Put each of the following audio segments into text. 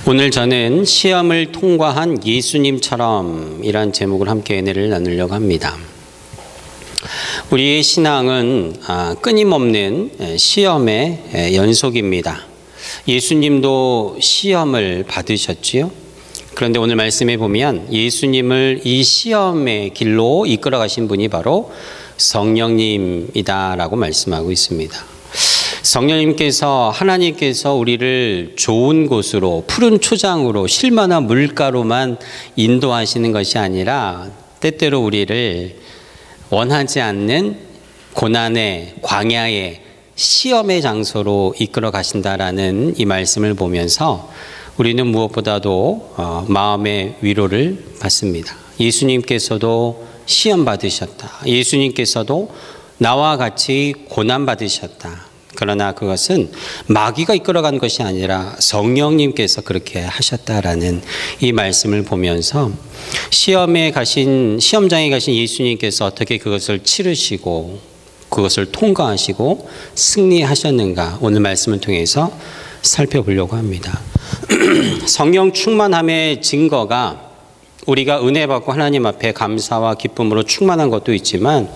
오늘 저는 시험을 통과한 예수님처럼 이란 제목을 함께 은혜를 나누려고 합니다. 우리의 신앙은 끊임없는 시험의 연속입니다. 예수님도 시험을 받으셨지요. 그런데 오늘 말씀에 보면 예수님을 이 시험의 길로 이끌어 가신 분이 바로 성령님이다라고 말씀하고 있습니다. 성령님께서, 하나님께서 우리를 좋은 곳으로, 푸른 초장으로, 쉴만한 물가로만 인도하시는 것이 아니라 때때로 우리를 원하지 않는 고난의 광야의 시험의 장소로 이끌어 가신다라는 이 말씀을 보면서 우리는 무엇보다도 마음의 위로를 받습니다. 예수님께서도 시험 받으셨다. 예수님께서도 나와 같이 고난 받으셨다. 그러나 그것은 마귀가 이끌어간 것이 아니라 성령님께서 그렇게 하셨다라는 이 말씀을 보면서 시험장에 가신 예수님께서 어떻게 그것을 치르시고 그것을 통과하시고 승리하셨는가 오늘 말씀을 통해서 살펴보려고 합니다. 성령 충만함의 증거가 우리가 은혜 받고 하나님 앞에 감사와 기쁨으로 충만한 것도 있지만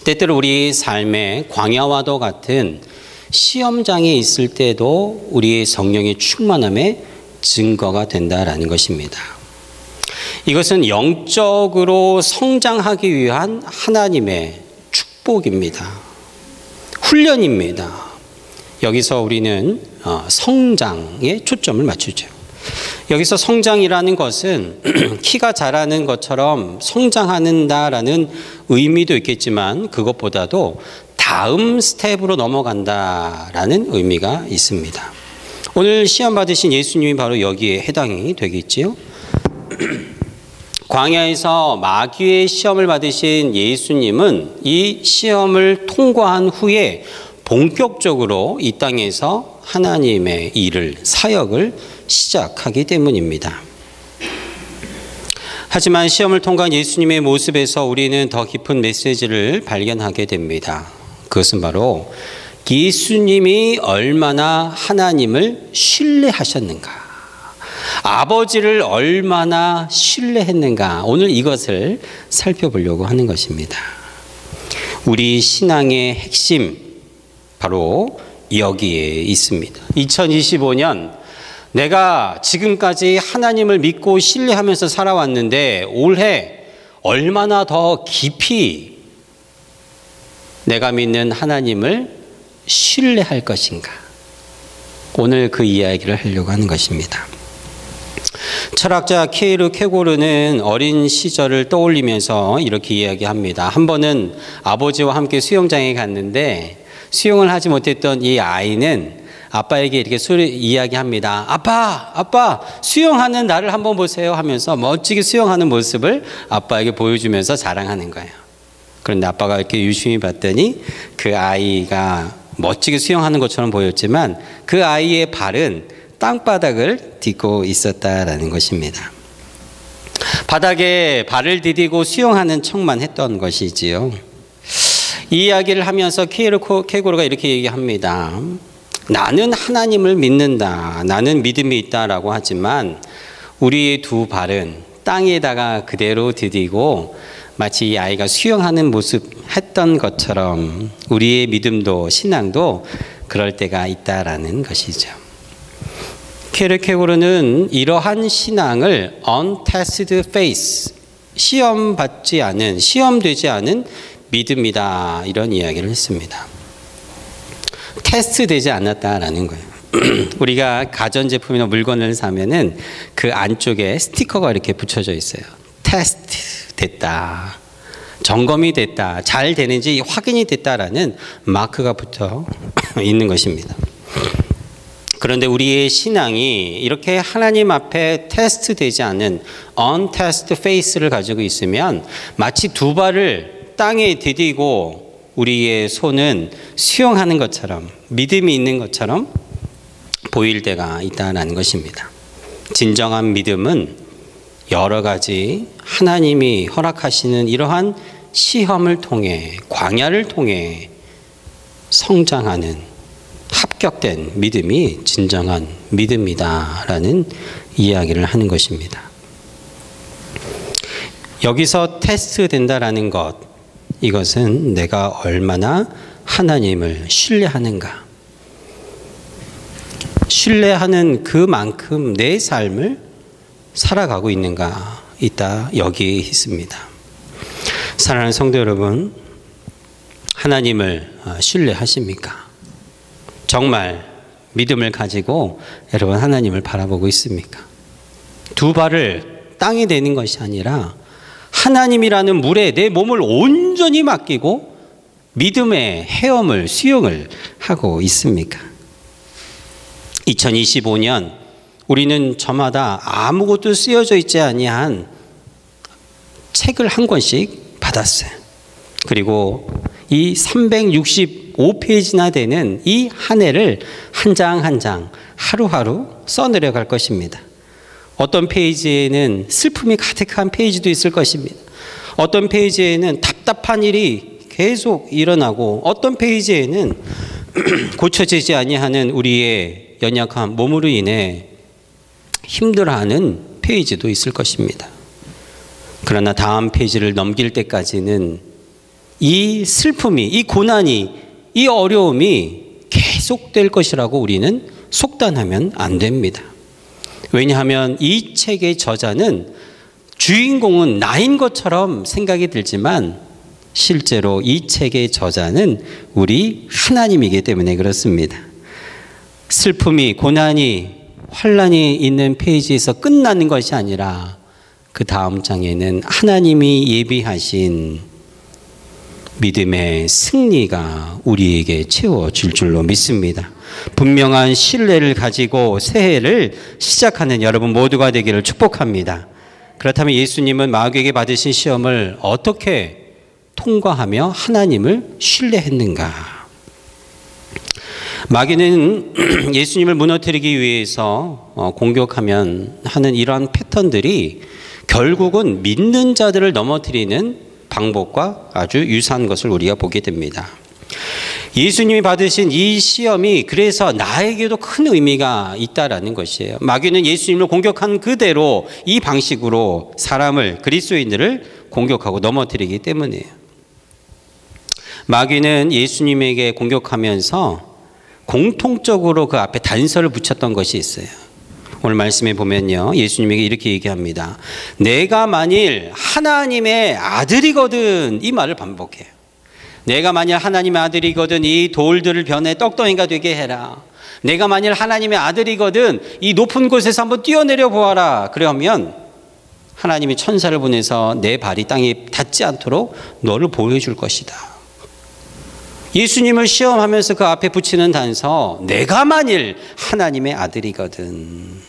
때때로 우리 삶의 광야와도 같은 시험장에 있을 때도 우리의 성령의 충만함의 증거가 된다라는 것입니다. 이것은 영적으로 성장하기 위한 하나님의 축복입니다. 훈련입니다. 여기서 우리는 성장에 초점을 맞추죠. 여기서 성장이라는 것은 키가 자라는 것처럼 성장한다라는 의미도 있겠지만 그것보다도 다음 스텝으로 넘어간다라는 의미가 있습니다. 오늘 시험 받으신 예수님이 바로 여기에 해당이 되겠지요. 광야에서 마귀의 시험을 받으신 예수님은 이 시험을 통과한 후에 본격적으로 이 땅에서 하나님의 일을, 사역을 시작하기 때문입니다. 하지만 시험을 통과한 예수님의 모습에서 우리는 더 깊은 메시지를 발견하게 됩니다. 그것은 바로 예수님이 얼마나 하나님을 신뢰하셨는가, 아버지를 얼마나 신뢰했는가, 오늘 이것을 살펴보려고 하는 것입니다. 우리 신앙의 핵심 바로 여기에 있습니다. 2025년 내가 지금까지 하나님을 믿고 신뢰하면서 살아왔는데 올해 얼마나 더 깊이 내가 믿는 하나님을 신뢰할 것인가, 오늘 그 이야기를 하려고 하는 것입니다. 철학자 케이르 케고르는 어린 시절을 떠올리면서 이렇게 이야기합니다. 한 번은 아버지와 함께 수영장에 갔는데 수영을 하지 못했던 이 아이는 아빠에게 이렇게 이야기합니다. 아빠, 수영하는 나를 한번 보세요 하면서 멋지게 수영하는 모습을 아빠에게 보여주면서 자랑하는 거예요. 그런데 아빠가 이렇게 유심히 봤더니 그 아이가 멋지게 수영하는 것처럼 보였지만 그 아이의 발은 땅바닥을 딛고 있었다라는 것입니다. 바닥에 발을 디디고 수영하는 척만 했던 것이지요. 이 이야기를 하면서 케고르가 이렇게 얘기합니다. 나는 하나님을 믿는다, 나는 믿음이 있다라고 하지만 우리의 두 발은 땅에다가 그대로 디디고 마치 이 아이가 수영하는 모습 했던 것처럼 우리의 믿음도 신앙도 그럴 때가 있다라는 것이죠. 케고르는 이러한 신앙을 untested faith, 시험되지 않은 믿음이다, 이런 이야기를 했습니다. 테스트되지 않았다라는 거예요. 우리가 가전제품이나 물건을 사면은 그 안쪽에 스티커가 이렇게 붙여져 있어요. 테스트 됐다, 점검이 됐다, 잘 되는지 확인이 됐다라는 마크가 붙어 있는 것입니다. 그런데 우리의 신앙이 이렇게 하나님 앞에 테스트되지 않은 untested faith를 가지고 있으면 마치 두 발을 땅에 디디고 우리의 손은 수영하는 것처럼, 믿음이 있는 것처럼 보일 때가 있다는 것입니다. 진정한 믿음은 여러 가지 하나님이 허락하시는 이러한 시험을 통해, 광야를 통해 성장하는, 합격된 믿음이 진정한 믿음이다라는 이야기를 하는 것입니다. 여기서 테스트 된다라는 것, 이것은 내가 얼마나 하나님을 신뢰하는가, 신뢰하는 그만큼 내 삶을 살아가고 있는가 있다 여기에 있습니다. 사랑하는 성도 여러분, 하나님을 신뢰하십니까? 정말 믿음을 가지고 여러분 하나님을 바라보고 있습니까? 두 발을 땅에 대는 것이 아니라 하나님이라는 물에 내 몸을 온전히 맡기고 믿음의 헤엄을 수영을 하고 있습니까? 2025년 우리는 저마다 아무것도 쓰여져 있지 아니한 책을 한 권씩 받았어요. 그리고 이 365페이지나 되는 이 한 해를 한 장 한 장 하루하루 써내려갈 것입니다. 어떤 페이지에는 슬픔이 가득한 페이지도 있을 것입니다. 어떤 페이지에는 답답한 일이 계속 일어나고, 어떤 페이지에는 고쳐지지 아니하는 우리의 연약한 몸으로 인해 힘들어하는 페이지도 있을 것입니다. 그러나 다음 페이지를 넘길 때까지는 이 슬픔이, 이 고난이, 이 어려움이 계속될 것이라고 우리는 속단하면 안 됩니다. 왜냐하면 이 책의 저자는 주인공은 나인 것처럼 생각이 들지만 실제로 이 책의 저자는 우리 하나님이기 때문에 그렇습니다. 슬픔이, 고난이, 환난이 있는 페이지에서 끝나는 것이 아니라 그 다음 장에는 하나님이 예비하신 믿음의 승리가 우리에게 채워질 줄로 믿습니다. 분명한 신뢰를 가지고 새해를 시작하는 여러분 모두가 되기를 축복합니다. 그렇다면 예수님은 마귀에게 받으신 시험을 어떻게 통과하며 하나님을 신뢰했는가? 마귀는 예수님을 무너뜨리기 위해서 공격하면 하는 이러한 패턴들이 결국은 믿는 자들을 넘어뜨리는 방법과 아주 유사한 것을 우리가 보게 됩니다. 예수님이 받으신 이 시험이 그래서 나에게도 큰 의미가 있다라는 것이에요. 마귀는 예수님을 공격한 그대로 이 방식으로 사람을, 그리스도인들을 공격하고 넘어뜨리기 때문이에요. 마귀는 예수님에게 공격하면서 공통적으로 그 앞에 단서를 붙였던 것이 있어요. 오늘 말씀에 보면요, 예수님에게 이렇게 얘기합니다. 내가 만일 하나님의 아들이거든, 이 말을 반복해요. 내가 만일 하나님의 아들이거든 이 돌들을 변해 떡덩이가 되게 해라. 내가 만일 하나님의 아들이거든 이 높은 곳에서 한번 뛰어내려 보아라. 그러면 하나님이 천사를 보내서 내 발이 땅에 닿지 않도록 너를 보호해 줄 것이다. 예수님을 시험하면서 그 앞에 붙이는 단서, 내가 만일 하나님의 아들이거든.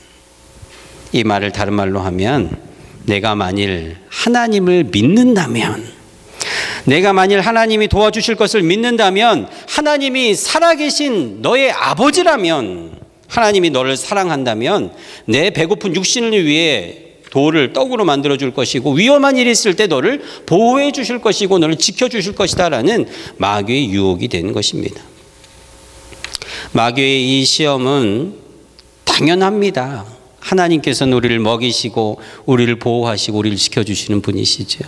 이 말을 다른 말로 하면, 내가 만일 하나님을 믿는다면, 내가 만일 하나님이 도와주실 것을 믿는다면, 하나님이 살아계신 너의 아버지라면, 하나님이 너를 사랑한다면 내 배고픈 육신을 위해 돌을 떡으로 만들어 줄 것이고 위험한 일이 있을 때 너를 보호해 주실 것이고 너를 지켜 주실 것이다 라는 마귀의 유혹이 되는 것입니다. 마귀의 이 시험은 당연합니다. 하나님께서는 우리를 먹이시고 우리를 보호하시고 우리를 지켜주시는 분이시죠.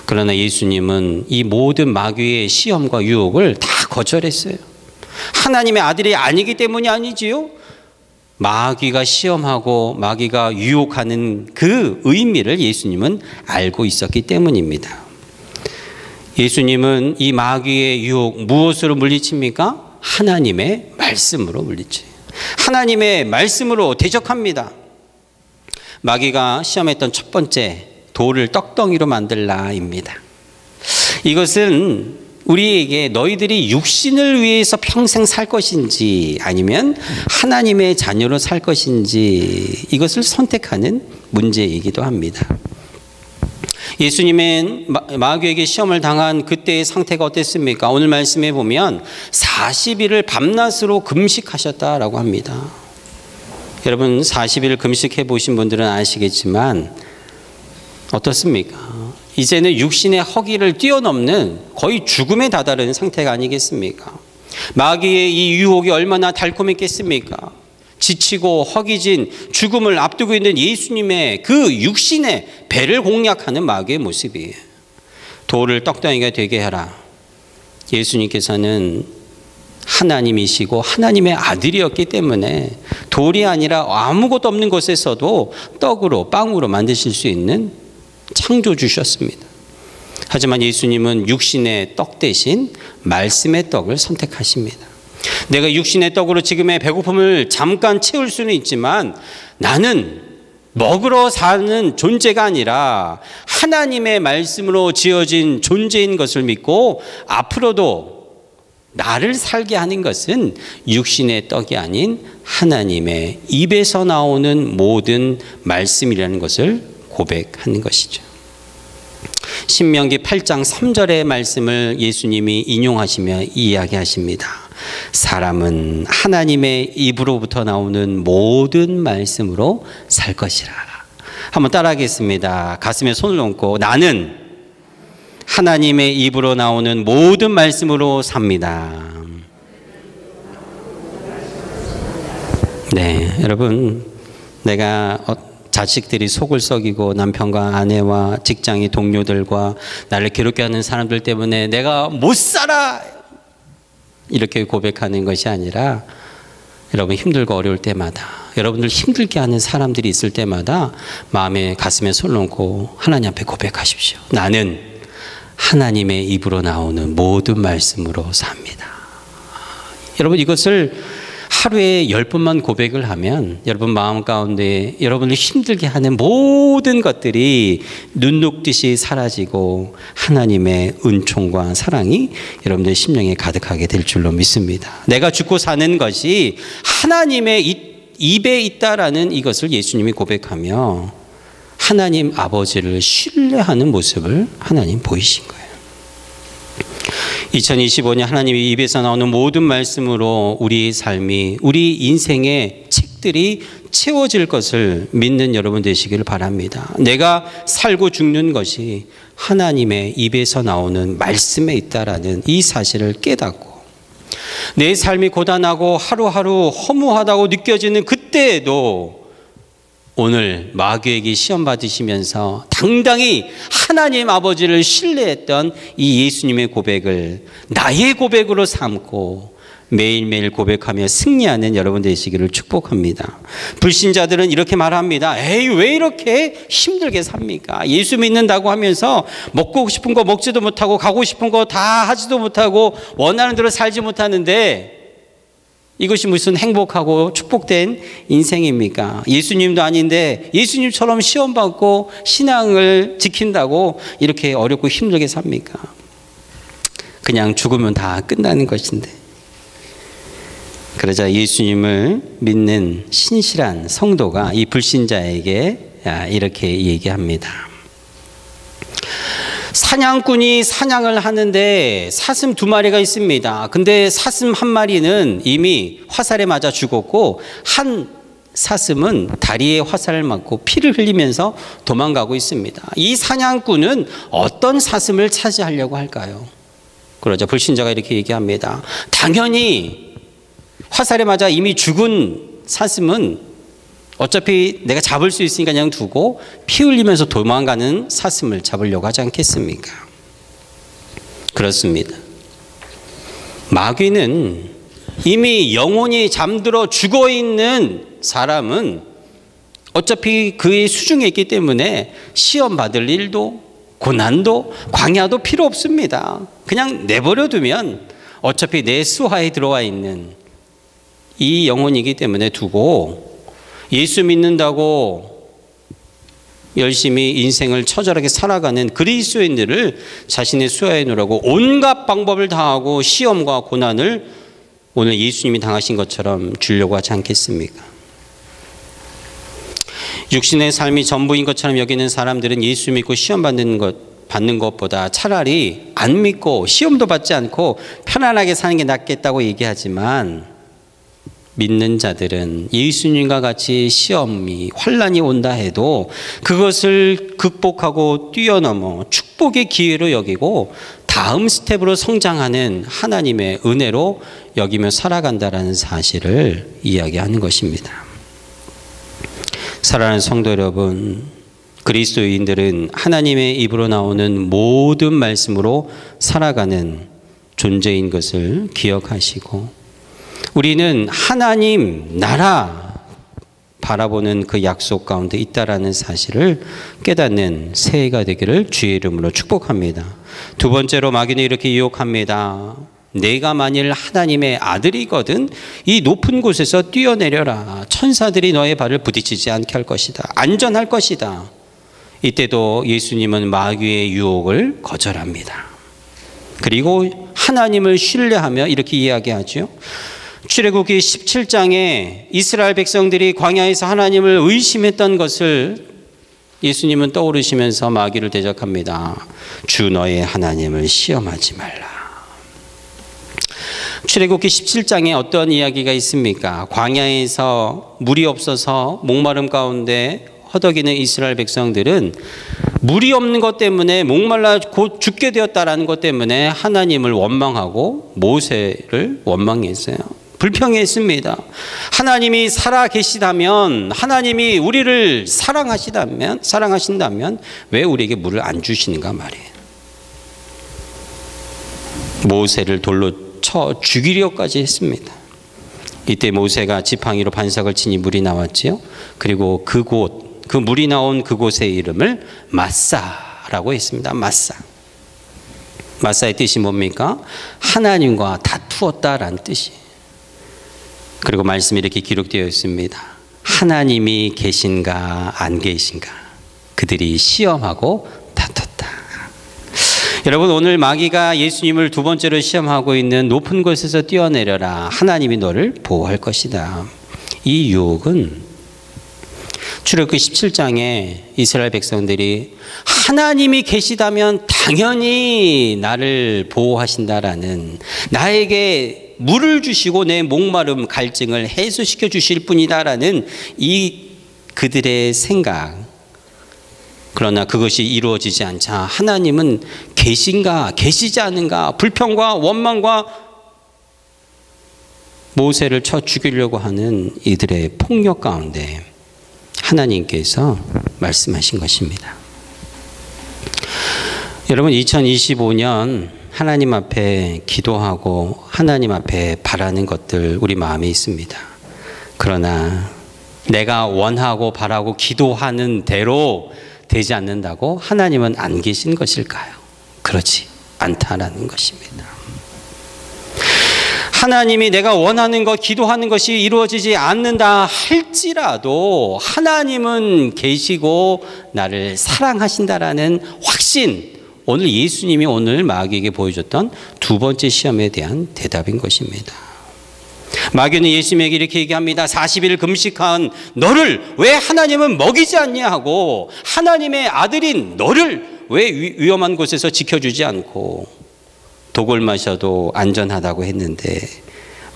그러나 예수님은 이 모든 마귀의 시험과 유혹을 다 거절했어요. 하나님의 아들이 아니기 때문이 아니지요. 마귀가 시험하고 마귀가 유혹하는 그 의미를 예수님은 알고 있었기 때문입니다. 예수님은 이 마귀의 유혹 무엇으로 물리칩니까? 하나님의 말씀으로 물리쳐요. 하나님의 말씀으로 대적합니다. 마귀가 시험했던 첫 번째, 돌을 떡덩이로 만들라입니다. 이것은 우리에게 너희들이 육신을 위해서 평생 살 것인지 아니면 하나님의 자녀로 살 것인지 이것을 선택하는 문제이기도 합니다. 예수님은 마귀에게 시험을 당한 그때의 상태가 어땠습니까? 오늘 말씀에 보면 40일을 밤낮으로 금식하셨다라고 합니다. 여러분 40일 금식해 보신 분들은 아시겠지만 어떻습니까? 이제는 육신의 허기를 뛰어넘는 거의 죽음에 다다른 상태가 아니겠습니까? 마귀의 이 유혹이 얼마나 달콤했겠습니까? 지치고 허기진 죽음을 앞두고 있는 예수님의 그 육신의 배를 공략하는 마귀의 모습이에요. 돌을 떡덩이가 되게 하라. 예수님께서는 하나님이시고 하나님의 아들이었기 때문에 돌이 아니라 아무것도 없는 곳에서도 떡으로 빵으로 만드실 수 있는 창조주셨습니다. 하지만 예수님은 육신의 떡 대신 말씀의 떡을 선택하십니다. 내가 육신의 떡으로 지금의 배고픔을 잠깐 채울 수는 있지만 나는 먹으러 사는 존재가 아니라 하나님의 말씀으로 지어진 존재인 것을 믿고 앞으로도 나를 살게 하는 것은 육신의 떡이 아닌 하나님의 입에서 나오는 모든 말씀이라는 것을 고백하는 것이죠. 신명기 8장 3절의 말씀을 예수님이 인용하시며 이야기하십니다. 사람은 하나님의 입으로부터 나오는 모든 말씀으로 살 것이라. 한번 따라하겠습니다. 가슴에 손을 얹고 나는 하나님의 입으로 나오는 모든 말씀으로 삽니다. 네, 여러분, 내가 자식들이 속을 썩이고 남편과 아내와 직장의 동료들과 나를 괴롭게 하는 사람들 때문에 내가 못 살아 이렇게 고백하는 것이 아니라 여러분 힘들고 어려울 때마다 여러분들 힘들게 하는 사람들이 있을 때마다 마음에 가슴에 손을 얹고 하나님 앞에 고백하십시오. 나는 하나님의 입으로 나오는 모든 말씀으로 삽니다. 여러분 이것을 하루에 10번만 고백을 하면 여러분 마음 가운데 여러분을 힘들게 하는 모든 것들이 눈 녹듯이 사라지고 하나님의 은총과 사랑이 여러분들 심령에 가득하게 될 줄로 믿습니다. 내가 죽고 사는 것이 하나님의 입에 있다라는 이것을 예수님이 고백하며 하나님 아버지를 신뢰하는 모습을 하나님 보이신 거예요. 2025년 하나님의 입에서 나오는 모든 말씀으로 우리 삶이 우리 인생의 책들이 채워질 것을 믿는 여러분 되시기를 바랍니다. 내가 살고 죽는 것이 하나님의 입에서 나오는 말씀에 있다라는 이 사실을 깨닫고 내 삶이 고단하고 하루하루 허무하다고 느껴지는 그때에도 오늘 마귀에게 시험 받으시면서 당당히 하나님 아버지를 신뢰했던 이 예수님의 고백을 나의 고백으로 삼고 매일매일 고백하며 승리하는 여러분 되시기를 축복합니다. 불신자들은 이렇게 말합니다. 에이, 왜 이렇게 힘들게 삽니까? 예수 믿는다고 하면서 먹고 싶은 거 먹지도 못하고 가고 싶은 거 다 하지도 못하고 원하는 대로 살지 못하는데 이것이 무슨 행복하고 축복된 인생입니까? 예수님도 아닌데 예수님처럼 시험받고 신앙을 지킨다고 이렇게 어렵고 힘들게 삽니까? 그냥 죽으면 다 끝나는 것인데. 그러자 예수님을 믿는 신실한 성도가 이 불신자에게 이렇게 얘기합니다. 사냥꾼이 사냥을 하는데 사슴 2마리가 있습니다. 근데 사슴 1마리는 이미 화살에 맞아 죽었고 한 사슴은 다리에 화살을 맞고 피를 흘리면서 도망가고 있습니다. 이 사냥꾼은 어떤 사슴을 차지하려고 할까요? 그러자 불신자가 이렇게 얘기합니다. 당연히 화살에 맞아 이미 죽은 사슴은 어차피 내가 잡을 수 있으니까 그냥 두고 피 흘리면서 도망가는 사슴을 잡으려고 하지 않겠습니까? 그렇습니다. 마귀는 이미 영혼이 잠들어 죽어있는 사람은 어차피 그의 수중에 있기 때문에 시험 받을 일도 고난도 광야도 필요 없습니다. 그냥 내버려 두면 어차피 내 수하에 들어와 있는 이 영혼이기 때문에 두고 예수 믿는다고 열심히 인생을 처절하게 살아가는 그리스도인들을 자신의 수하에 놓으라고 온갖 방법을 다하고 시험과 고난을 오늘 예수님이 당하신 것처럼 주려고 하지 않겠습니까? 육신의 삶이 전부인 것처럼 여기는 사람들은 예수 믿고 시험 받는 것보다 차라리 안 믿고 시험도 받지 않고 편안하게 사는 게 낫겠다고 얘기하지만 믿는 자들은 예수님과 같이 시험이 환난이 온다 해도 그것을 극복하고 뛰어넘어 축복의 기회로 여기고 다음 스텝으로 성장하는 하나님의 은혜로 여기며 살아간다라는 사실을 이야기하는 것입니다. 사랑하는 성도 여러분, 그리스도인들은 하나님의 입으로 나오는 모든 말씀으로 살아가는 존재인 것을 기억하시고, 우리는 하나님 나라 바라보는 그 약속 가운데 있다라는 사실을 깨닫는 새해가 되기를 주의 이름으로 축복합니다. 두 번째로 마귀는 이렇게 유혹합니다. 내가 만일 하나님의 아들이거든 이 높은 곳에서 뛰어내려라. 천사들이 너의 발을 부딪히지 않게 할 것이다. 안전할 것이다. 이때도 예수님은 마귀의 유혹을 거절합니다. 그리고 하나님을 신뢰하며 이렇게 이야기하죠. 출애굽기 17장에 이스라엘 백성들이 광야에서 하나님을 의심했던 것을 예수님은 떠오르시면서 마귀를 대적합니다. 주 너의 하나님을 시험하지 말라. 출애굽기 17장에 어떤 이야기가 있습니까? 광야에서 물이 없어서 목마름 가운데 허덕이는 이스라엘 백성들은 물이 없는 것 때문에 목말라 곧 죽게 되었다라는 것 때문에 하나님을 원망하고 모세를 원망했어요. 불평했습니다. 하나님이 살아 계시다면, 하나님이 우리를 사랑하신다면 왜 우리에게 물을 안 주시는가 말이에요. 모세를 돌로 쳐 죽이려까지 했습니다. 이때 모세가 지팡이로 반석을 치니 물이 나왔지요. 그리고 그 물이 나온 그곳의 이름을 마사라고 했습니다. 마사의 뜻이 뭡니까? 하나님과 다투었다라는 뜻이에요. 그리고 말씀이 이렇게 기록되어 있습니다. 하나님이 계신가 안 계신가 그들이 시험하고 다퉜다. 여러분, 오늘 마귀가 예수님을 두 번째로 시험하고 있는 높은 곳에서 뛰어내려라. 하나님이 너를 보호할 것이다. 이 유혹은 출애굽기 17장에 이스라엘 백성들이 하나님이 계시다면 당연히 나를 보호하신다라는, 나에게 물을 주시고 내 목마름 갈증을 해소시켜 주실 분이다라는 이 그들의 생각, 그러나 그것이 이루어지지 않자 하나님은 계신가 계시지 않은가 불평과 원망과 모세를 쳐 죽이려고 하는 이들의 폭력 가운데 하나님께서 말씀하신 것입니다. 여러분, 2025년 하나님 앞에 기도하고 하나님 앞에 바라는 것들 우리 마음에 있습니다. 그러나 내가 원하고 바라고 기도하는 대로 되지 않는다고 하나님은 안 계신 것일까요? 그렇지 않다라는 것입니다. 하나님이 내가 원하는 것, 기도하는 것이 이루어지지 않는다 할지라도 하나님은 계시고 나를 사랑하신다라는 확신, 오늘 예수님이 오늘 마귀에게 보여줬던 두 번째 시험에 대한 대답인 것입니다. 마귀는 예수님에게 이렇게 얘기합니다. 40일 금식한 너를 왜 하나님은 먹이지 않냐 하고, 하나님의 아들인 너를 왜 위험한 곳에서 지켜주지 않고, 독을 마셔도 안전하다고 했는데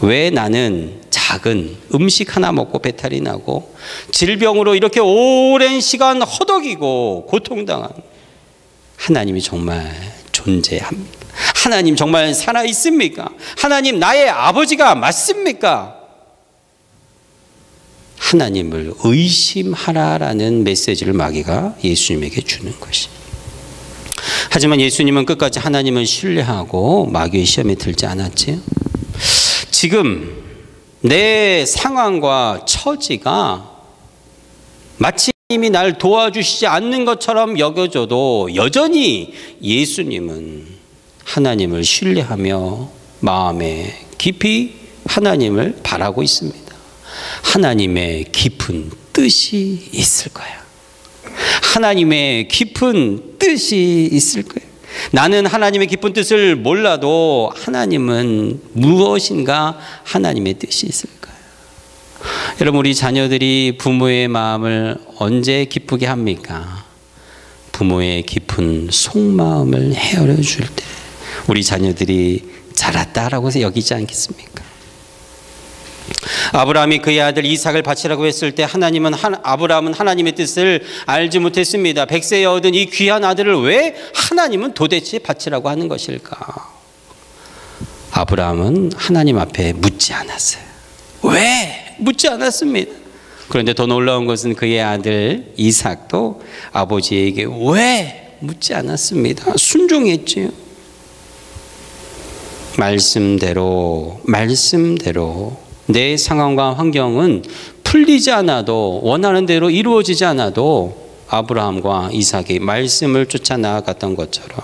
왜 나는 작은 음식 하나 먹고 배탈이 나고 질병으로 이렇게 오랜 시간 허덕이고 고통당한, 하나님이 정말 존재합니까? 하나님 정말 살아있습니까? 하나님 나의 아버지가 맞습니까? 하나님을 의심하라라는 메시지를 마귀가 예수님에게 주는 것입니다. 하지만 예수님은 끝까지 하나님을 신뢰하고 마귀의 시험에 들지 않았지요. 지금 내 상황과 처지가 마치 하나님이 날 도와주시지 않는 것처럼 여겨져도 여전히 예수님은 하나님을 신뢰하며 마음에 깊이 하나님을 바라고 있습니다. 하나님의 깊은 뜻이 있을 거야. 하나님의 깊은 뜻이 있을 거예요. 나는 하나님의 깊은 뜻을 몰라도 하나님은 무엇인가 하나님의 뜻이 있을 거예요. 여러분, 우리 자녀들이 부모의 마음을 언제 기쁘게 합니까? 부모의 깊은 속마음을 헤아려 줄 때 우리 자녀들이 자랐다라고 여기지 않겠습니까? 아브라함이 그의 아들 이삭을 바치라고 했을 때 아브라함은 하나님의 뜻을 알지 못했습니다. 100세에 얻은 이 귀한 아들을 왜 하나님은 도대체 바치라고 하는 것일까? 아브라함은 하나님 앞에 묻지 않았어요. 왜? 묻지 않았습니다. 그런데 더 놀라운 것은 그의 아들 이삭도 아버지에게 왜? 묻지 않았습니다. 순종했지요. 말씀대로 내 상황과 환경은 풀리지 않아도, 원하는 대로 이루어지지 않아도 아브라함과 이삭이 말씀을 쫓아 나아갔던 것처럼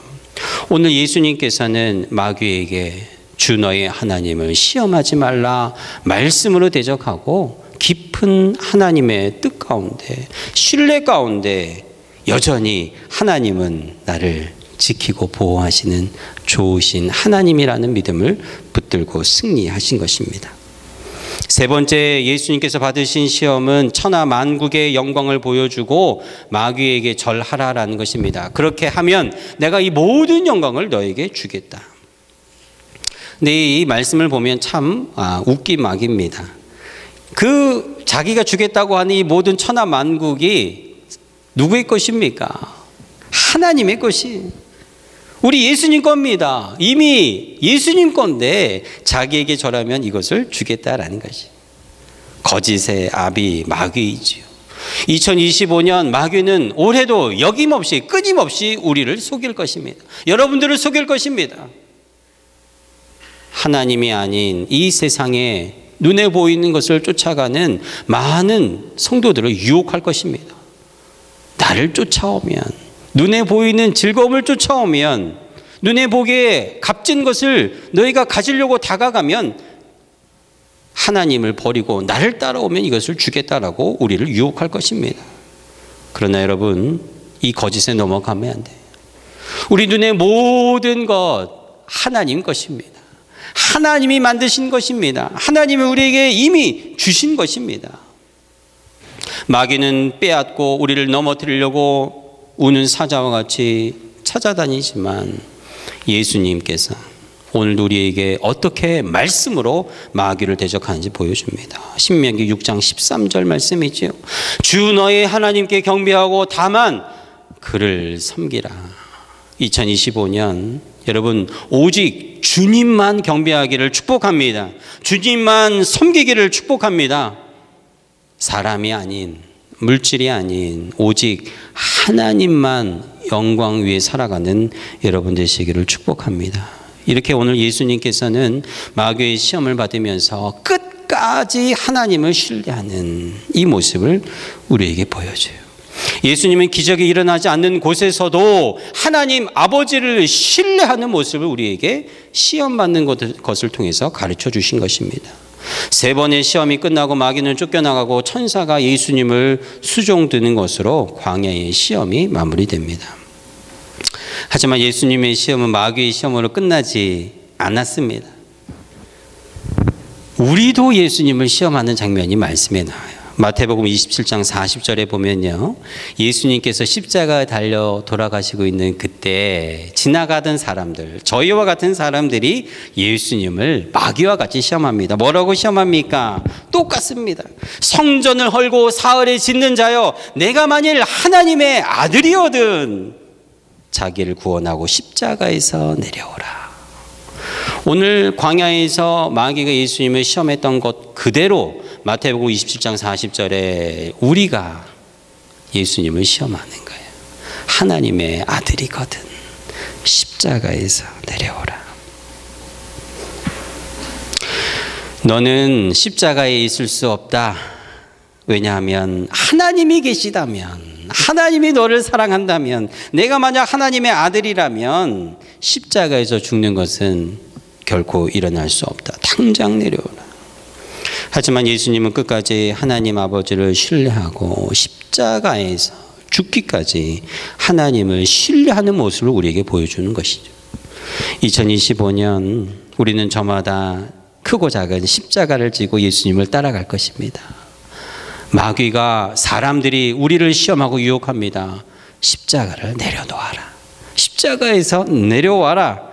오늘 예수님께서는 마귀에게 주 너의 하나님을 시험하지 말라 말씀으로 대적하고 깊은 하나님의 뜻 가운데, 신뢰 가운데 여전히 하나님은 나를 지키고 보호하시는 좋으신 하나님이라는 믿음을 붙들고 승리하신 것입니다. 세 번째, 예수님께서 받으신 시험은 천하 만국의 영광을 보여주고 마귀에게 절하라라는 것입니다. 그렇게 하면 내가 이 모든 영광을 너에게 주겠다. 근데 이 말씀을 보면 참 웃긴 막입니다. 그 자기가 주겠다고 하는 이 모든 천하 만국이 누구의 것입니까? 하나님의 것이. 우리 예수님 겁니다. 이미 예수님 건데 자기에게 절하면 이것을 주겠다라는 것이. 거짓의 아비 마귀이지요. 2025년 마귀는 올해도 여김없이 끊임없이 우리를 속일 것입니다. 여러분들을 속일 것입니다. 하나님이 아닌 이 세상에 눈에 보이는 것을 쫓아가는 많은 성도들을 유혹할 것입니다. 나를 쫓아오면, 눈에 보이는 즐거움을 쫓아오면, 눈에 보기에 값진 것을 너희가 가지려고 다가가면 하나님을 버리고 나를 따라오면 이것을 주겠다라고 우리를 유혹할 것입니다. 그러나 여러분, 이 거짓에 넘어가면 안 돼요. 우리 눈에 모든 것 하나님 것입니다. 하나님이 만드신 것입니다. 하나님이 우리에게 이미 주신 것입니다. 마귀는 빼앗고 우리를 넘어뜨리려고 우는 사자와 같이 찾아다니지만 예수님께서 오늘 우리에게 어떻게 말씀으로 마귀를 대적하는지 보여줍니다. 신명기 6장 13절 말씀이지요. 주 너의 하나님께 경배하고 다만 그를 섬기라. 2025년 여러분 오직 주님만 경배하기를 축복합니다. 주님만 섬기기를 축복합니다. 사람이 아닌, 물질이 아닌 오직 하나님만 영광 위에 살아가는 여러분 되시기를 축복합니다. 이렇게 오늘 예수님께서는 마귀의 시험을 받으면서 끝까지 하나님을 신뢰하는 이 모습을 우리에게 보여줘요. 예수님은 기적이 일어나지 않는 곳에서도 하나님 아버지를 신뢰하는 모습을 우리에게 시험받는 것을 통해서 가르쳐 주신 것입니다. 세 번의 시험이 끝나고 마귀는 쫓겨나가고 천사가 예수님을 수종드는 것으로 광야의 시험이 마무리됩니다. 하지만 예수님의 시험은 마귀의 시험으로 끝나지 않았습니다. 우리도 예수님을 시험하는 장면이 말씀에 나와요. 마태복음 27장 40절에 보면요, 예수님께서 십자가에 달려 돌아가시고 있는 그때 지나가던 사람들, 저희와 같은 사람들이 예수님을 마귀와 같이 시험합니다. 뭐라고 시험합니까? 똑같습니다. 성전을 헐고 사흘에 짓는 자여, 내가 만일 하나님의 아들이거든 자기를 구원하고 십자가에서 내려오라. 오늘 광야에서 마귀가 예수님을 시험했던 것 그대로 마태복음 27장 40절에 우리가 예수님을 시험하는 거예요. 하나님의 아들이거든 십자가에서 내려오라. 너는 십자가에 있을 수 없다. 왜냐하면 하나님이 계시다면, 하나님이 너를 사랑한다면, 내가 만약 하나님의 아들이라면 십자가에서 죽는 것은 결코 일어날 수 없다. 당장 내려오라. 하지만 예수님은 끝까지 하나님 아버지를 신뢰하고 십자가에서 죽기까지 하나님을 신뢰하는 모습을 우리에게 보여주는 것이죠. 2025년 우리는 저마다 크고 작은 십자가를 지고 예수님을 따라갈 것입니다. 마귀가 사람들이 우리를 시험하고 유혹합니다. 십자가를 내려놓아라. 십자가에서 내려와라.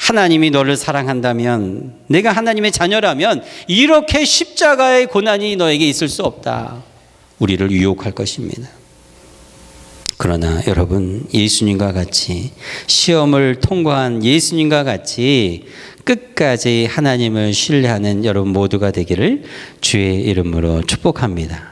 하나님이 너를 사랑한다면, 내가 하나님의 자녀라면 이렇게 십자가의 고난이 너에게 있을 수 없다. 우리를 유혹할 것입니다. 그러나 여러분, 예수님과 같이 시험을 통과한 예수님과 같이 끝까지 하나님을 신뢰하는 여러분 모두가 되기를 주의 이름으로 축복합니다.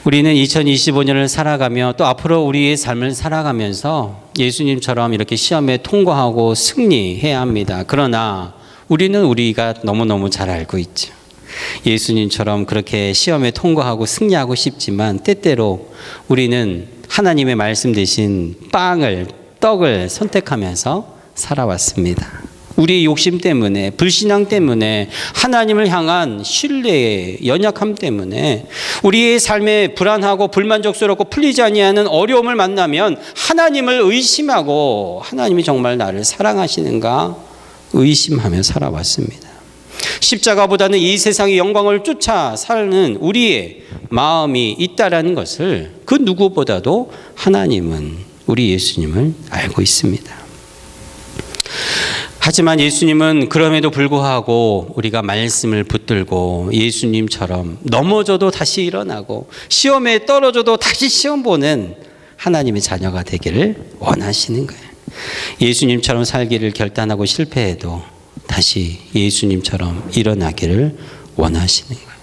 우리는 2025년을 살아가며 또 앞으로 우리의 삶을 살아가면서 예수님처럼 이렇게 시험에 통과하고 승리해야 합니다. 그러나 우리는 우리가 너무너무 잘 알고 있죠. 예수님처럼 그렇게 시험에 통과하고 승리하고 싶지만 때때로 우리는 하나님의 말씀 대신 떡을 선택하면서 살아왔습니다. 우리의 욕심 때문에, 불신앙 때문에, 하나님을 향한 신뢰의 연약함 때문에 우리의 삶에 불안하고 불만족스럽고 풀리지 아니하는 어려움을 만나면 하나님을 의심하고 하나님이 정말 나를 사랑하시는가 의심하며 살아왔습니다. 십자가보다는 이 세상의 영광을 쫓아 사는 우리의 마음이 있다라는 것을 그 누구보다도 하나님은, 우리 예수님을 알고 있습니다. 하지만 예수님은 그럼에도 불구하고 우리가 말씀을 붙들고 예수님처럼 넘어져도 다시 일어나고 시험에 떨어져도 다시 시험 보는 하나님의 자녀가 되기를 원하시는 거예요. 예수님처럼 살기를 결단하고 실패해도 다시 예수님처럼 일어나기를 원하시는 거예요.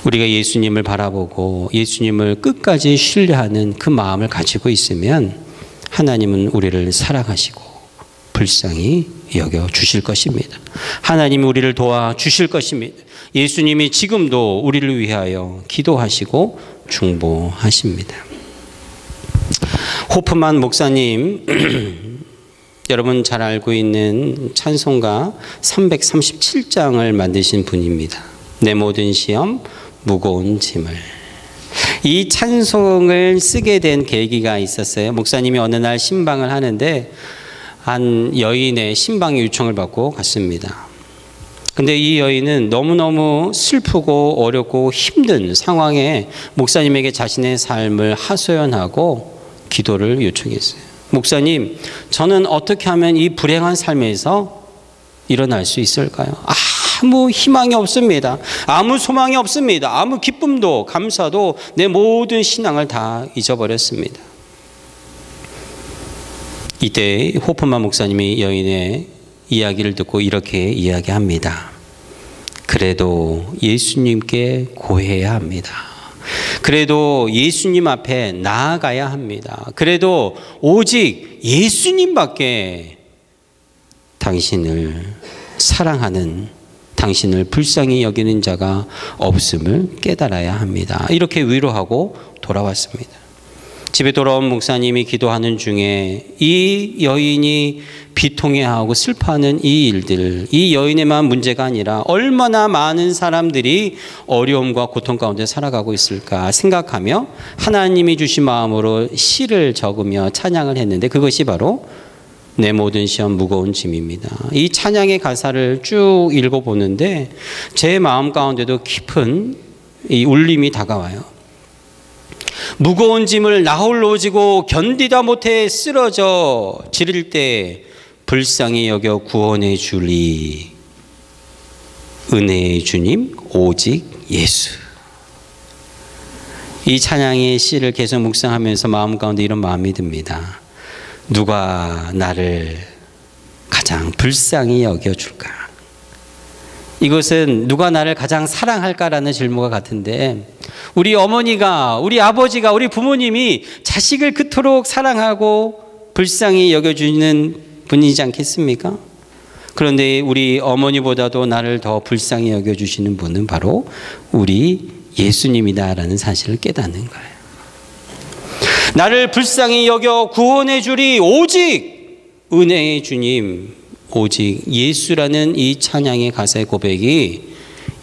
우리가 예수님을 바라보고 예수님을 끝까지 신뢰하는 그 마음을 가지고 있으면 하나님은 우리를 사랑하시고 불쌍히 여겨 주실 것입니다. 하나님이 우리를 도와 주실 것입니다. 예수님이 지금도 우리를 위하여 기도하시고 중보하십니다. 호프만 목사님, 여러분 잘 알고 있는 찬송가 337장을 만드신 분입니다. 내 모든 시험 무거운 짐을. 이 찬송을 쓰게 된 계기가 있었어요. 목사님이 어느 날 신방을 하는데 한 여인의 신방 요청을 받고 갔습니다. 근데 이 여인은 너무너무 슬프고 어렵고 힘든 상황에 목사님에게 자신의 삶을 하소연하고 기도를 요청했어요. 목사님, 저는 어떻게 하면 이 불행한 삶에서 일어날 수 있을까요? 아무 희망이 없습니다. 아무 소망이 없습니다. 아무 기쁨도 감사도 내 모든 신앙을 다 잊어버렸습니다. 이때 호프만 목사님이 여인의 이야기를 듣고 이렇게 이야기합니다. 그래도 예수님께 고해야 합니다. 그래도 예수님 앞에 나아가야 합니다. 그래도 오직 예수님밖에 당신을 사랑하는, 당신을 불쌍히 여기는 자가 없음을 깨달아야 합니다. 이렇게 위로하고 돌아왔습니다. 집에 돌아온 목사님이 기도하는 중에 이 여인이 비통해하고 슬퍼하는 이 일들, 이 여인에만 문제가 아니라 얼마나 많은 사람들이 어려움과 고통 가운데 살아가고 있을까 생각하며 하나님이 주신 마음으로 시를 적으며 찬양을 했는데 그것이 바로 내 모든 시험 무거운 짐입니다. 이 찬양의 가사를 쭉 읽어보는데 제 마음 가운데도 깊은 이 울림이 다가와요. 무거운 짐을 나 홀로 지고 견디다 못해 쓰러져 지릴 때 불쌍히 여겨 구원해 주리 은혜의 주님 오직 예수. 이 찬양의 시를 계속 묵상하면서 마음 가운데 이런 마음이 듭니다. 누가 나를 가장 불쌍히 여겨줄까? 이것은 누가 나를 가장 사랑할까라는 질문과 같은데 우리 어머니가, 우리 아버지가, 우리 부모님이 자식을 그토록 사랑하고 불쌍히 여겨주는 분이지 않겠습니까? 그런데 우리 어머니보다도 나를 더 불쌍히 여겨주시는 분은 바로 우리 예수님이다라는 사실을 깨닫는 거예요. 나를 불쌍히 여겨 구원해 주리 오직 은혜의 주님, 오직 예수라는 이 찬양의 가사의 고백이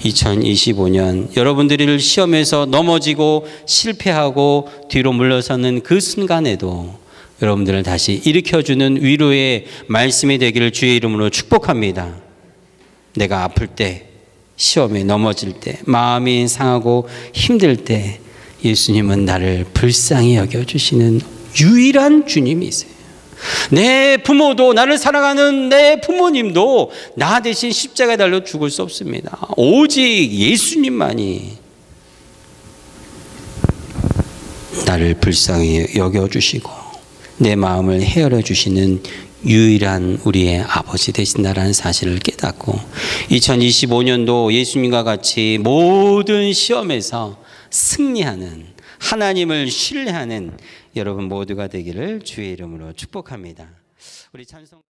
2025년 여러분들을 시험에서 넘어지고 실패하고 뒤로 물러서는 그 순간에도 여러분들을 다시 일으켜주는 위로의 말씀이 되기를 주의 이름으로 축복합니다. 내가 아플 때, 시험에 넘어질 때, 마음이 상하고 힘들 때 예수님은 나를 불쌍히 여겨주시는 유일한 주님이세요. 내 부모도, 나를 사랑하는 내 부모님도 나 대신 십자가에 달려 죽을 수 없습니다. 오직 예수님만이 나를 불쌍히 여겨주시고 내 마음을 헤아려 주시는 유일한 우리의 아버지 되신다라는 사실을 깨닫고 2025년도 예수님과 같이 모든 시험에서 승리하는, 하나님을 신뢰하는 여러분 모두가 되기를 주의 이름으로 축복합니다. 우리 찬송